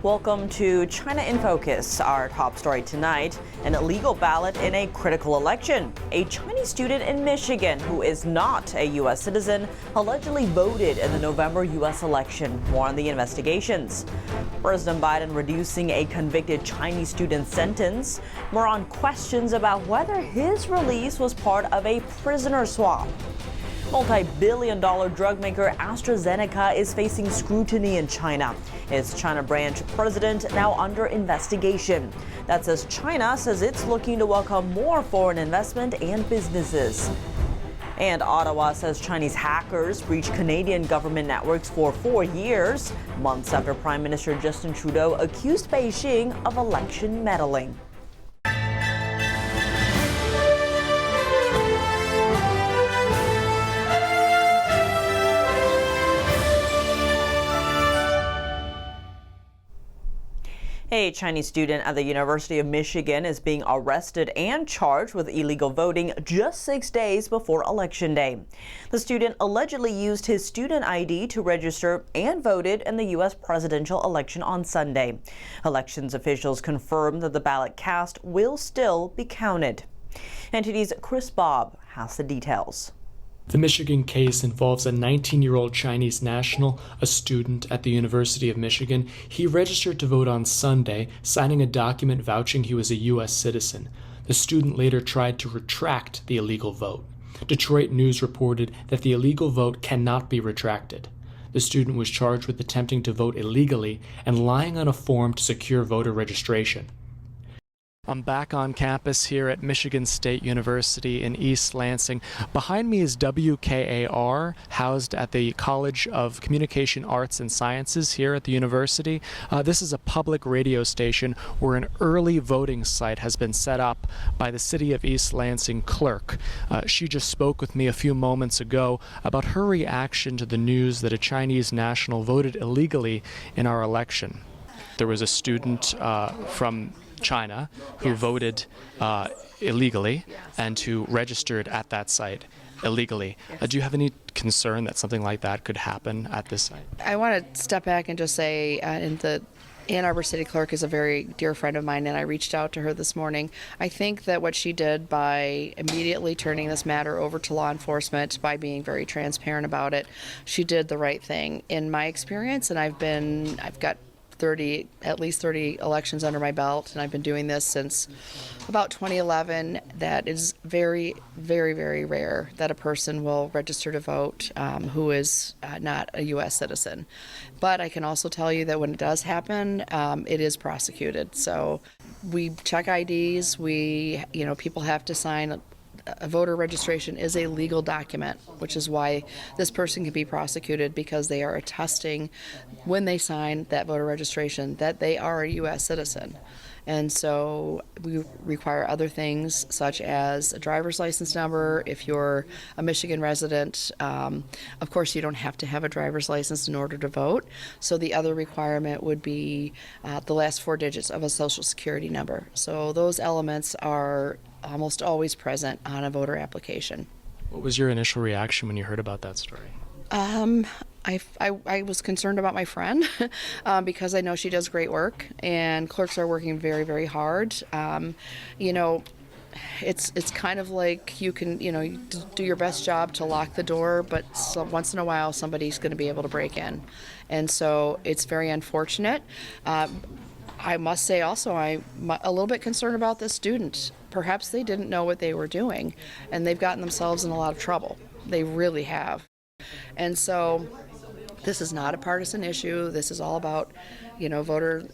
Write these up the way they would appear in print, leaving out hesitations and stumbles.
Welcome to China in Focus. Our top story tonight, an illegal ballot in a critical election. A Chinese student in Michigan who is not a U.S. citizen allegedly voted in the November U.S. election. More on the investigations. President Biden reducing a convicted Chinese student's sentence. More on questions about whether his release was part of a prisoner swap. Multi-billion-dollar drug maker AstraZeneca is facing scrutiny in China. Its China branch president now under investigation. That says China says it's looking to welcome more foreign investment and businesses. And Ottawa says Chinese hackers breached Canadian government networks for 4 years, months after Prime Minister Justin Trudeau accused Beijing of election meddling. A Chinese student at the University of Michigan is being arrested and charged with illegal voting just 6 days before Election Day. The student allegedly used his student ID to register and voted in the U.S. presidential election on Sunday. Elections officials confirmed that the ballot cast will still be counted. NTD's Chris Bob has the details. The Michigan case involves a 19-year-old Chinese national, a student at the University of Michigan. He registered to vote on Sunday, signing a document vouching he was a U.S. citizen. The student later tried to retract the illegal vote. Detroit News reported that the illegal vote cannot be retracted. The student was charged with attempting to vote illegally and lying on a form to secure voter registration. I'm back on campus here at Michigan State University in East Lansing. Behind me is WKAR, housed at the College of Communication Arts and Sciences here at the university. This is a public radio station where an early voting site has been set up by the City of East Lansing clerk. She just spoke with me a few moments ago about her reaction to the news that a Chinese national voted illegally in our election. There was a student from China who voted illegally and who registered at that site illegally. Do you have any concern that something like that could happen at this site? I want to step back and just say, the Ann Arbor City Clerk is a very dear friend of mine, and I reached out to her this morning. I think that what she did by immediately turning this matter over to law enforcement, by being very transparent about it, she did the right thing. In my experience, and I've got at least 30 elections under my belt, and I've been doing this since about 2011. That is very, very, very rare that a person will register to vote who is not a U.S. citizen. But I can also tell you that when it does happen, it is prosecuted. So we check IDs. People have to sign. A voter registration is a legal document, which is why this person can be prosecuted, because they are attesting when they sign that voter registration that they are a U.S. citizen. And so we require other things such as a driver's license number. If you're a Michigan resident, of course you don't have to have a driver's license in order to vote. So the other requirement would be the last 4 digits of a social security number. So those elements are almost always present on a voter application. What was your initial reaction when you heard about that story? I was concerned about my friend because I know she does great work, and clerks are working very, very hard. It's kind of like you can, do your best job to lock the door, but once in a while somebody's going to be able to break in. And so it's very unfortunate. I must say also I'm a little bit concerned about this student. Perhaps they didn't know what they were doing, and they've gotten themselves in a lot of trouble. They really have. And so this is not a partisan issue. This is all about, voter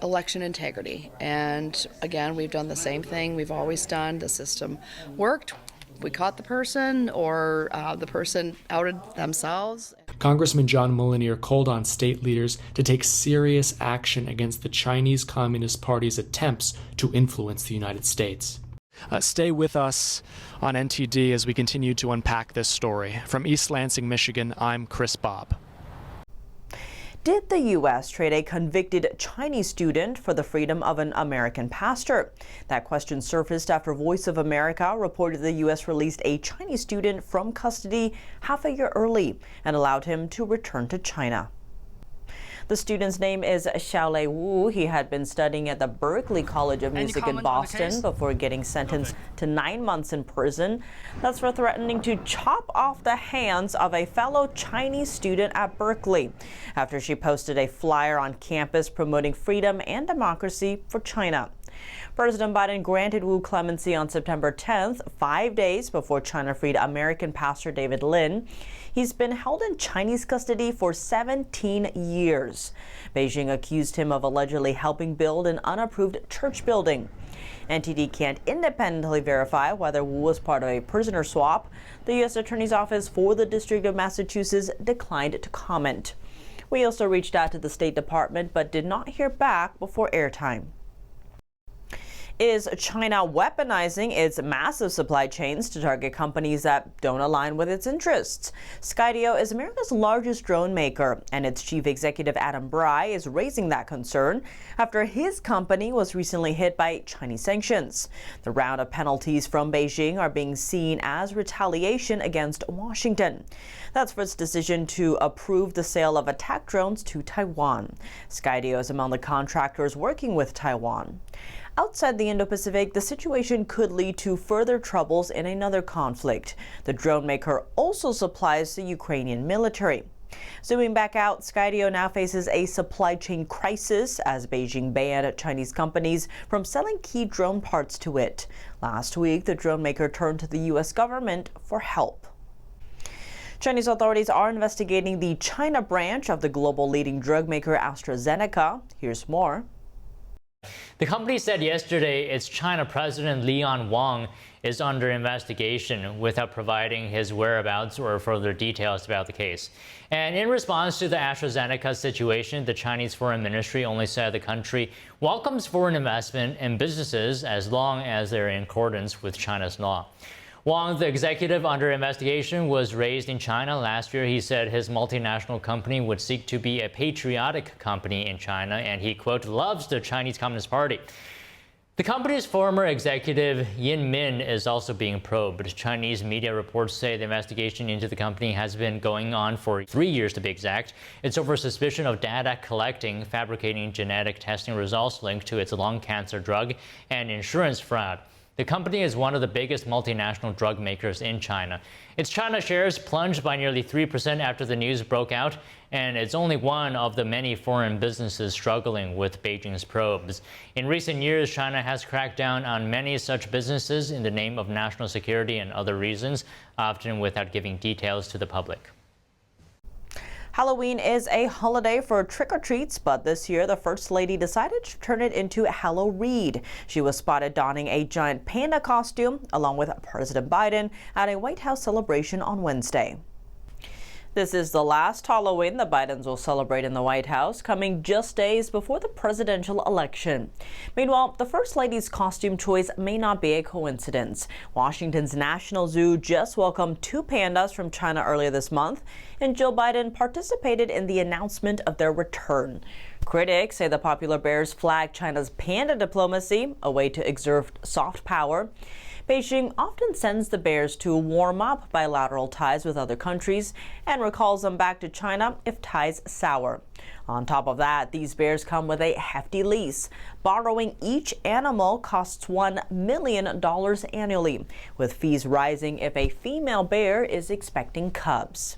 election integrity. And again, we've done the same thing we've always done. The system worked. We caught the person, or the person outed themselves. Congressman John Mullinier called on state leaders to take serious action against the Chinese Communist Party's attempts to influence the United States. Stay with us on NTD as we continue to unpack this story. From East Lansing, Michigan, I'm Chris Bob. Did the U.S. trade a convicted Chinese student for the freedom of an American pastor? That question surfaced after Voice of America reported the U.S. released a Chinese student from custody half a year early and allowed him to return to China. The student's name is Xiaolei Wu. He had been studying at the Berklee College of Music in Boston before getting sentenced to 9 months in prison. That's for threatening to chop off the hands of a fellow Chinese student at Berkeley after she posted a flyer on campus promoting freedom and democracy for China. President Biden granted Wu clemency on September 10th, 5 days before China freed American pastor David Lin. He's been held in Chinese custody for 17 years. Beijing accused him of allegedly helping build an unapproved church building. NTD can't independently verify whether Wu was part of a prisoner swap. The U.S. Attorney's Office for the District of Massachusetts declined to comment. We also reached out to the State Department but did not hear back before airtime. Is China weaponizing its massive supply chains to target companies that don't align with its interests? Skydio is America's largest drone maker, and its chief executive Adam Bry is raising that concern after his company was recently hit by Chinese sanctions. The round of penalties from Beijing are being seen as retaliation against Washington. That's for its decision to approve the sale of attack drones to Taiwan. Skydio is among the contractors working with Taiwan. Outside the Indo-Pacific, the situation could lead to further troubles in another conflict. The drone maker also supplies the Ukrainian military. Zooming back out, Skydio now faces a supply chain crisis as Beijing banned Chinese companies from selling key drone parts to it. Last week, the drone maker turned to the U.S. government for help. Chinese authorities are investigating the China branch of the global leading drug maker AstraZeneca. Here's more. The company said yesterday its China President Leon Wang is under investigation without providing his whereabouts or further details about the case. And in response to the AstraZeneca situation, the Chinese Foreign Ministry only said the country welcomes foreign investment in businesses as long as they're in accordance with China's law. Wang, the executive under investigation, was raised in China. Last year, he said his multinational company would seek to be a patriotic company in China, and he, quote, loves the Chinese Communist Party. The company's former executive, Yin Min, is also being probed. Chinese media reports say the investigation into the company has been going on for 3 years to be exact. It's over suspicion of data collecting, fabricating genetic testing results linked to its lung cancer drug, and insurance fraud. The company is one of the biggest multinational drug makers in China. Its China shares plunged by nearly 3% after the news broke out, and it's only one of the many foreign businesses struggling with Beijing's probes. In recent years, China has cracked down on many such businesses in the name of national security and other reasons, often without giving details to the public. Halloween is a holiday for trick-or-treats, but this year the First Lady decided to turn it into Hallow-Reed. She was spotted donning a giant panda costume along with President Biden at a White House celebration on Wednesday. This is the last Halloween the Bidens will celebrate in the White House, coming just days before the presidential election. Meanwhile, the First Lady's costume choice may not be a coincidence. Washington's National Zoo just welcomed 2 pandas from China earlier this month, and Joe Biden participated in the announcement of their return. Critics say the popular bears flag China's panda diplomacy, a way to exert soft power. Beijing often sends the bears to warm up bilateral ties with other countries and recalls them back to China if ties sour. On top of that, these bears come with a hefty lease. Borrowing each animal costs $1 million annually, with fees rising if a female bear is expecting cubs.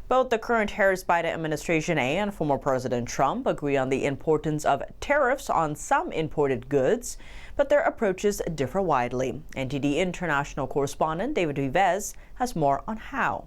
Both the current Harris-Biden administration and former President Trump agree on the importance of tariffs on some imported goods, but their approaches differ widely. NTD international correspondent David Vivez has more on how.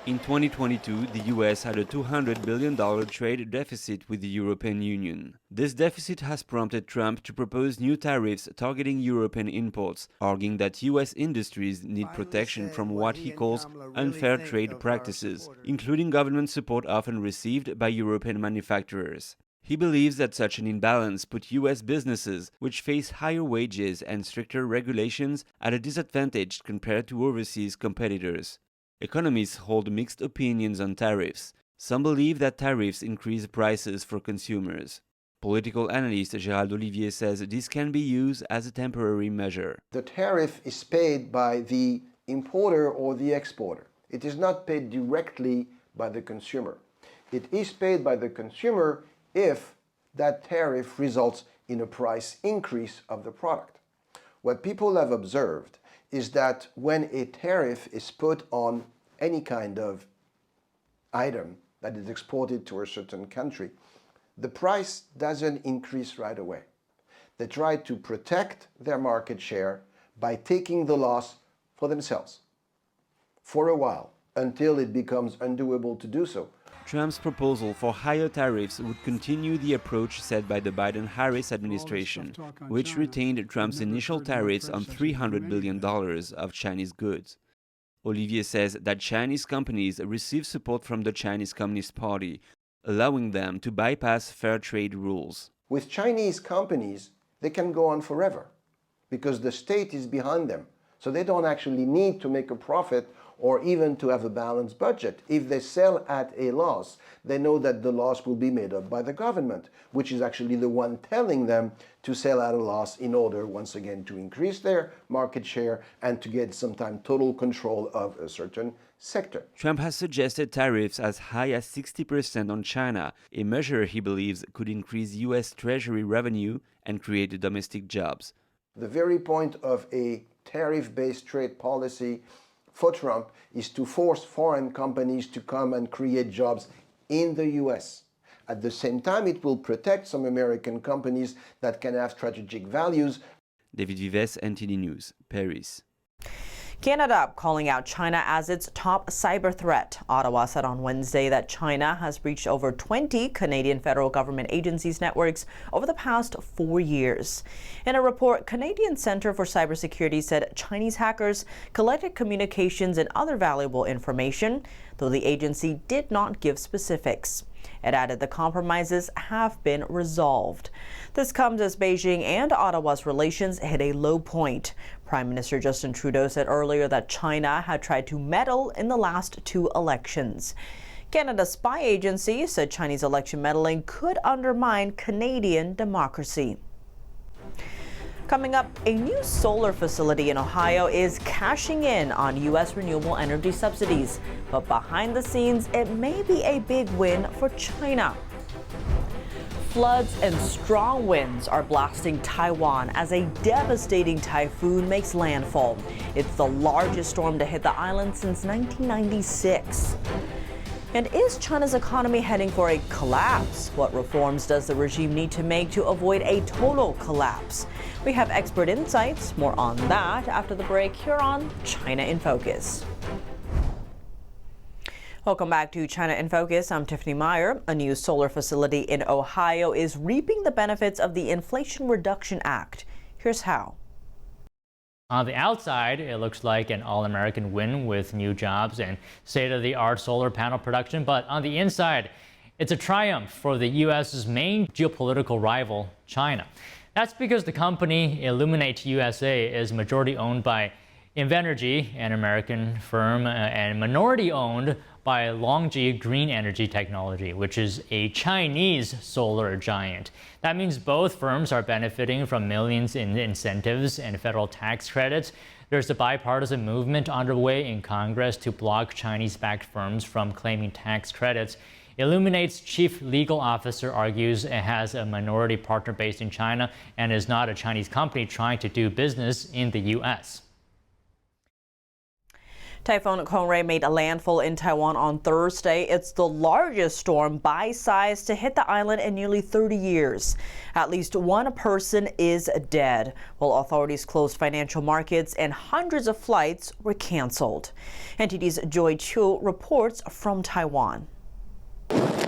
In 2022, the US had a $200 billion trade deficit with the European Union. This deficit has prompted Trump to propose new tariffs targeting European imports, arguing that US industries need protection from what he calls unfair trade practices, including government support often received by European manufacturers. He believes that such an imbalance put US businesses, which face higher wages and stricter regulations, at a disadvantage compared to overseas competitors. Economists hold mixed opinions on tariffs. Some believe that tariffs increase prices for consumers. Political analyst Gérald Olivier says this can be used as a temporary measure. The tariff is paid by the importer or the exporter. It is not paid directly by the consumer. It is paid by the consumer if that tariff results in a price increase of the product. What people have observed is that when a tariff is put on any kind of item that is exported to a certain country, the price doesn't increase right away. They try to protect their market share by taking the loss for themselves for a while until it becomes undoable to do so. Trump's proposal for higher tariffs would continue the approach set by the Biden-Harris administration, which retained Trump's initial tariffs on $300 billion of Chinese goods. Olivier says that Chinese companies receive support from the Chinese Communist Party, allowing them to bypass fair trade rules. With Chinese companies, they can go on forever because the state is behind them. So they don't actually need to make a profit or even to have a balanced budget. If they sell at a loss, they know that the loss will be made up by the government, which is actually the one telling them to sell at a loss in order, once again, to increase their market share and to get sometimes total control of a certain sector. Trump has suggested tariffs as high as 60% on China, a measure he believes could increase U.S. Treasury revenue and create domestic jobs. The very point of a tariff-based trade policy for Trump is to force foreign companies to come and create jobs in the U.S. At the same time, it will protect some American companies that can have strategic values. David Vives, NTD News, Paris. Canada calling out China as its top cyber threat. Ottawa said on Wednesday that China has breached over 20 Canadian federal government agencies' networks over the past 4 years. In a report, Canadian Centre for Cybersecurity said Chinese hackers collected communications and other valuable information, though the agency did not give specifics. It added the compromises have been resolved. This comes as Beijing and Ottawa's relations hit a low point. Prime Minister Justin Trudeau said earlier that China had tried to meddle in the last 2 elections. Canada's spy agency said Chinese election meddling could undermine Canadian democracy. Coming up, a new solar facility in Ohio is cashing in on U.S. renewable energy subsidies. But behind the scenes, it may be a big win for China. Floods and strong winds are blasting Taiwan as a devastating typhoon makes landfall. It's the largest storm to hit the island since 1996. And is China's economy heading for a collapse? What reforms does the regime need to make to avoid a total collapse? We have expert insights. More on that after the break here on China in Focus. Welcome back to China in Focus. I'm Tiffany Meyer. A new solar facility in Ohio is reaping the benefits of the Inflation Reduction Act. Here's how. On the outside, it looks like an all-American win with new jobs and state-of-the-art solar panel production. But on the inside, it's a triumph for the U.S.'s main geopolitical rival, China. That's because the company Illuminate USA is majority-owned by Invenergy, an American firm, and minority-owned by LONGi Green Energy Technology, which is a Chinese solar giant. That means both firms are benefiting from millions in incentives and federal tax credits. There's a bipartisan movement underway in Congress to block Chinese-backed firms from claiming tax credits. Illuminate's chief legal officer argues it has a minority partner based in China and is not a Chinese company trying to do business in the U.S. Typhoon Kong-Rey made a landfall in Taiwan on Thursday. It's the largest storm by size to hit the island in nearly 30 years. At least one person is dead, while authorities closed financial markets and hundreds of flights were canceled. NTD's Joy Chiu reports from Taiwan.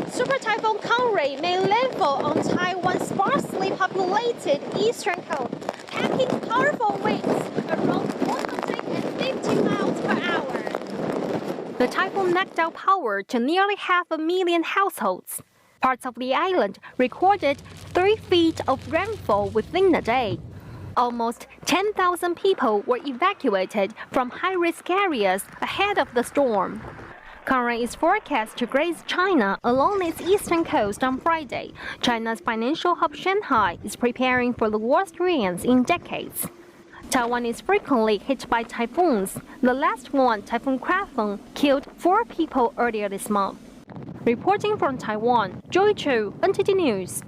Super Typhoon Kong-Rey made landfall on Taiwan's sparsely populated eastern coast, packing powerful winds around 150 miles per hour. The typhoon knocked out power to nearly 500,000 households. Parts of the island recorded 3 feet of rainfall within a day. Almost 10,000 people were evacuated from high-risk areas ahead of the storm. Kong-Rey is forecast to graze China along its eastern coast on Friday. China's financial hub Shanghai is preparing for the worst rains in decades. Taiwan is frequently hit by typhoons. The last one, Typhoon Typhoon, killed 4 people earlier this month. Reporting from Taiwan, Joy Chu, NTT News.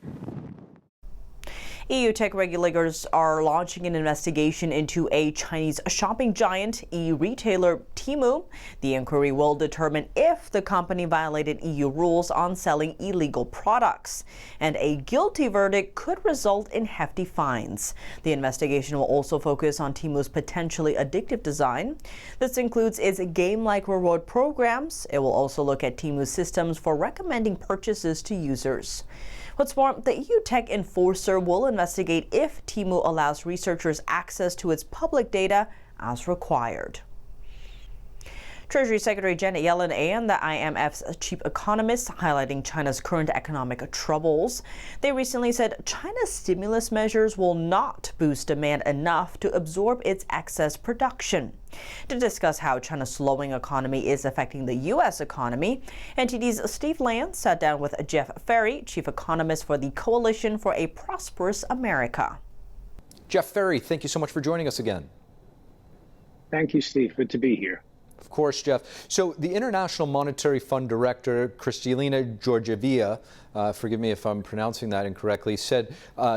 EU tech regulators are launching an investigation into a Chinese shopping giant, e-retailer Temu. The inquiry will determine if the company violated EU rules on selling illegal products, and a guilty verdict could result in hefty fines. The investigation will also focus on Temu's potentially addictive design. This includes its game-like reward programs. It will also look at Temu's systems for recommending purchases to users. What's more, the EU tech enforcer will investigate if Temu allows researchers access to its public data as required. Treasury Secretary Janet Yellen and the IMF's chief economist highlighting China's current economic troubles. They recently said China's stimulus measures will not boost demand enough to absorb its excess production. To discuss how China's slowing economy is affecting the U.S. economy, NTD's Steve Lance sat down with Jeff Ferry, chief economist for the Coalition for a Prosperous America. Jeff Ferry, thank you so much for joining us again. Thank you, Steve. Good to be here. Of course, Jeff. So the International Monetary Fund Director, Kristalina Georgieva, forgive me if I'm pronouncing that incorrectly, said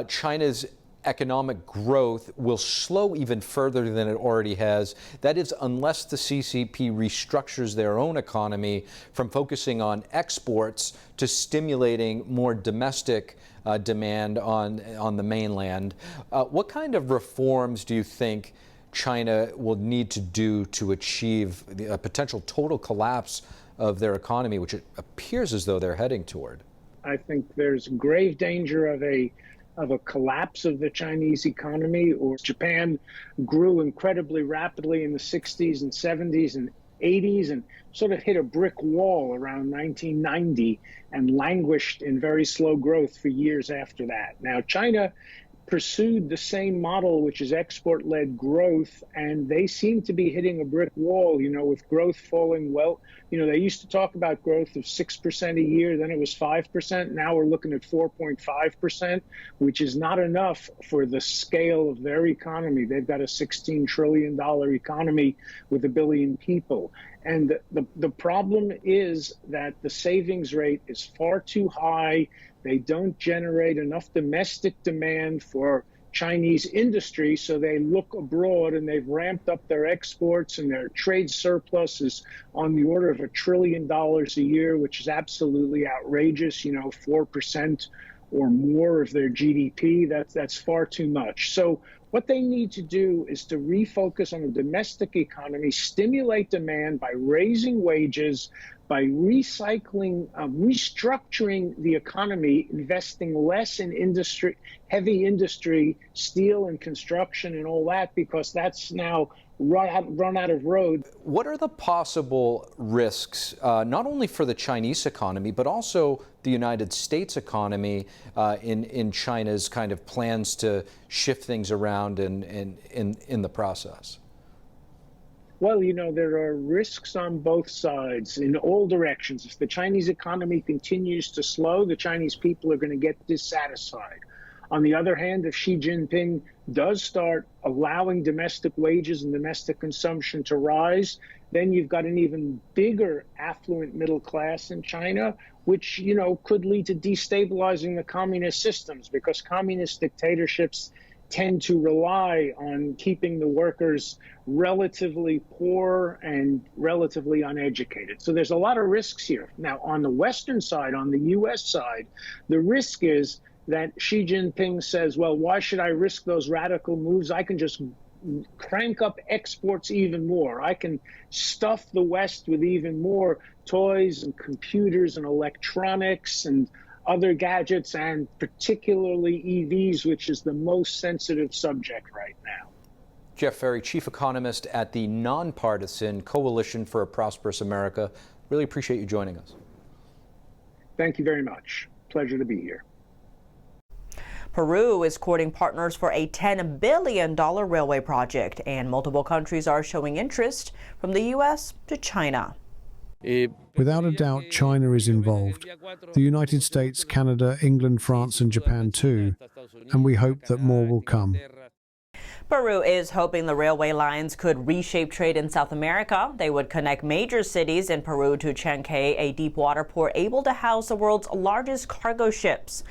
China's economic growth will slow even further than it already has. That is, unless the CCP restructures their own economy from focusing on exports to stimulating more domestic demand on the mainland. What kind of reforms do you think China will need to do to achieve a potential total collapse of their economy, which it appears as though they're heading toward? I think there's grave danger of a collapse of the Chinese economy. Or Japan grew incredibly rapidly in the 60s and 70s and 80s and sort of hit a brick wall around 1990 and languished in very slow growth for years after that. Now, China pursued the same model, which is export-led growth, and they seem to be hitting a brick wall, with growth falling. Well, they used to talk about growth of 6% a year, then it was 5%. Now we're looking at 4.5%, which is not enough for the scale of their economy. They've got a $16 trillion economy with 1 billion people. And the problem is that the savings rate is far too high. They don't generate enough domestic demand for Chinese industry, so they look abroad, and they've ramped up their exports, and their trade surplus is on the order of $1 trillion a year, which is absolutely outrageous, 4% or more of their GDP. That's far too much. So what they need to do is to refocus on the domestic economy, stimulate demand by raising wages, by recycling, restructuring the economy, investing less in industry, heavy industry, steel and construction and all that, because that's now run out of road. What are the possible risks, not only for the Chinese economy, but also the United States economy in China's kind of plans to shift things around in the process? Well, there are risks on both sides in all directions. If the Chinese economy continues to slow, the Chinese people are going to get dissatisfied. On the other hand, if Xi Jinping does start allowing domestic wages and domestic consumption to rise, then you've got an even bigger affluent middle class in China, which, could lead to destabilizing the communist systems, because communist dictatorships tend to rely on keeping the workers relatively poor and relatively uneducated. So there's a lot of risks here. Now, on the Western side, on the U.S. side, the risk is that Xi Jinping says, well, why should I risk those radical moves? I can just crank up exports even more. I can stuff the West with even more toys and computers and electronics and other gadgets, and particularly EVs, which is the most sensitive subject right now. Jeff Ferry, chief economist at the nonpartisan Coalition for a Prosperous America. Really appreciate you joining us. Thank you very much. Pleasure to be here. Peru is courting partners for a $10 billion railway project, and multiple countries are showing interest, from the U.S. to China. Without a doubt, China is involved. The United States, Canada, England, France and Japan too. And we hope that more will come. Peru is hoping the railway lines could reshape trade in South America. They would connect major cities in Peru to Chancay, a deep water port able to house the world's largest cargo ships.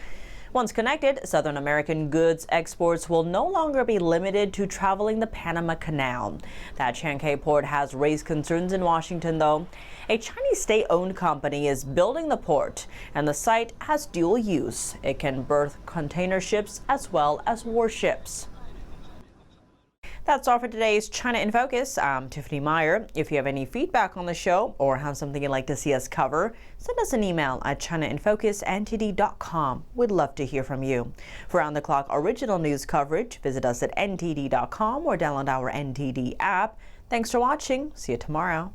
Once connected, Southern American goods exports will no longer be limited to traveling the Panama Canal. That Chancay port has raised concerns in Washington, though. A Chinese state-owned company is building the port, and the site has dual use. It can berth container ships as well as warships. That's all for today's China in Focus. I'm Tiffany Meyer. If you have any feedback on the show or have something you'd like to see us cover, send us an email at chinainfocus@ntd.com. We'd love to hear from you. For round-the-clock original news coverage, visit us at ntd.com or download our NTD app. Thanks for watching. See you tomorrow.